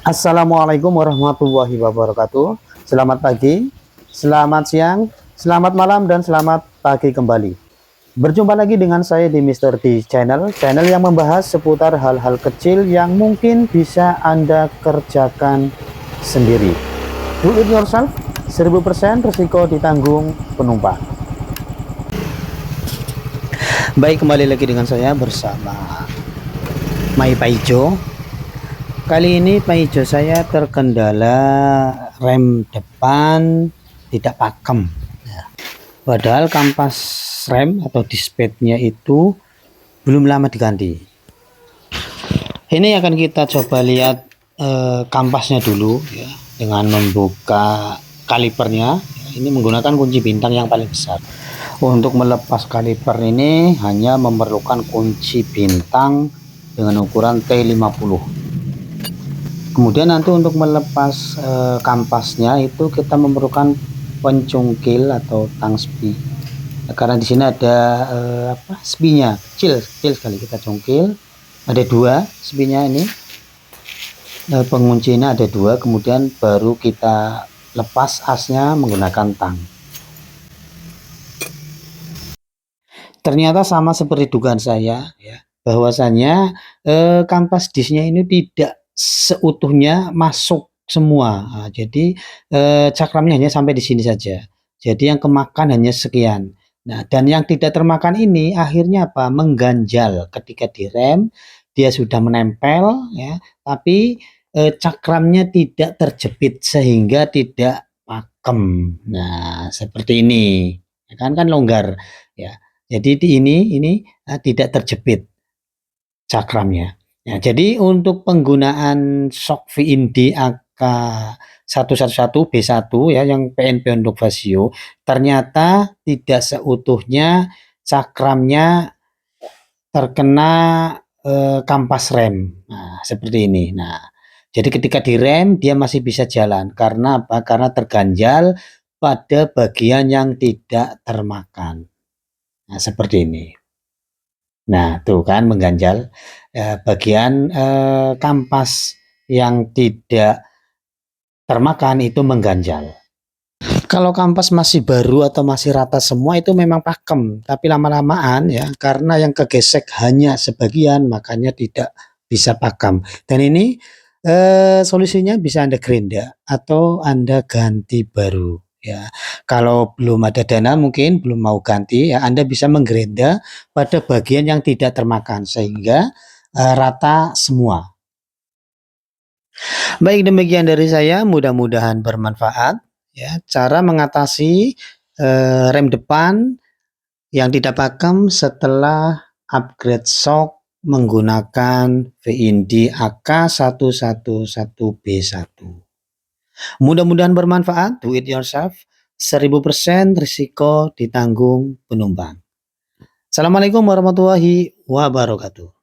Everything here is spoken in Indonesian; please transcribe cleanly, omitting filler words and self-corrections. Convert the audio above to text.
Assalamualaikum warahmatullahi wabarakatuh. Selamat pagi, selamat siang, selamat malam, dan selamat pagi kembali. Berjumpa lagi dengan saya di Mr. D channel yang membahas seputar hal-hal kecil yang mungkin bisa Anda kerjakan sendiri. Do it yourself, 1000% risiko ditanggung penumpang. Baik, kembali lagi dengan saya bersama Mai Paijo. Kali ini Pak Ijo saya terkendala rem depan tidak pakem. Padahal kampas rem atau dispadnya itu belum lama diganti. Ini akan kita coba lihat kampasnya dulu ya, dengan membuka kalipernya. Ini menggunakan kunci bintang yang paling besar. Untuk melepas kaliper ini hanya memerlukan kunci bintang dengan ukuran T50. Kemudian nanti untuk melepas kampasnya itu kita memerlukan pencungkil atau tang spi. Karena di sini ada spinya kecil sekali, kita cungkil. Ada dua spinya ini, penguncinya ada dua. Kemudian baru kita lepas asnya menggunakan tang. Ternyata sama seperti dugaan saya ya, bahwasanya kampas disnya ini tidak seutuhnya masuk semua. Nah, jadi cakramnya hanya sampai di sini saja. Jadi yang kemakan hanya sekian. Nah, dan yang tidak termakan ini akhirnya apa? Mengganjal ketika direm, dia sudah menempel ya, tapi cakramnya tidak terjepit sehingga tidak pakem. Nah, seperti ini. Kan longgar ya. Jadi ini tidak terjepit cakramnya. Ya, jadi untuk penggunaan shock VIND AK111B1 ya, yang PNP untuk Vasio, ternyata tidak seutuhnya cakramnya terkena kampas rem. Nah, seperti ini. Nah, jadi ketika direm dia masih bisa jalan. Karena apa? Karena terganjal pada bagian yang tidak termakan. Nah, seperti ini. Nah, tuh kan mengganjal bagian kampas yang tidak termakan itu mengganjal. Kalau kampas masih baru atau masih rata semua itu memang pakem, tapi lama-lamaan ya karena yang kegesek hanya sebagian makanya tidak bisa pakem. Dan ini solusinya bisa Anda gerinda atau Anda ganti baru ya. Kalau belum ada dana mungkin belum mau ganti ya, Anda bisa menggerinda pada bagian yang tidak termakan sehingga rata semua. Baik, demikian dari saya, mudah-mudahan bermanfaat ya cara mengatasi rem depan yang tidak pakem setelah upgrade shock menggunakan VIND AK111B1. Mudah-mudahan bermanfaat. Do it yourself, 1000% risiko ditanggung penumpang. Assalamualaikum warahmatullahi wabarakatuh.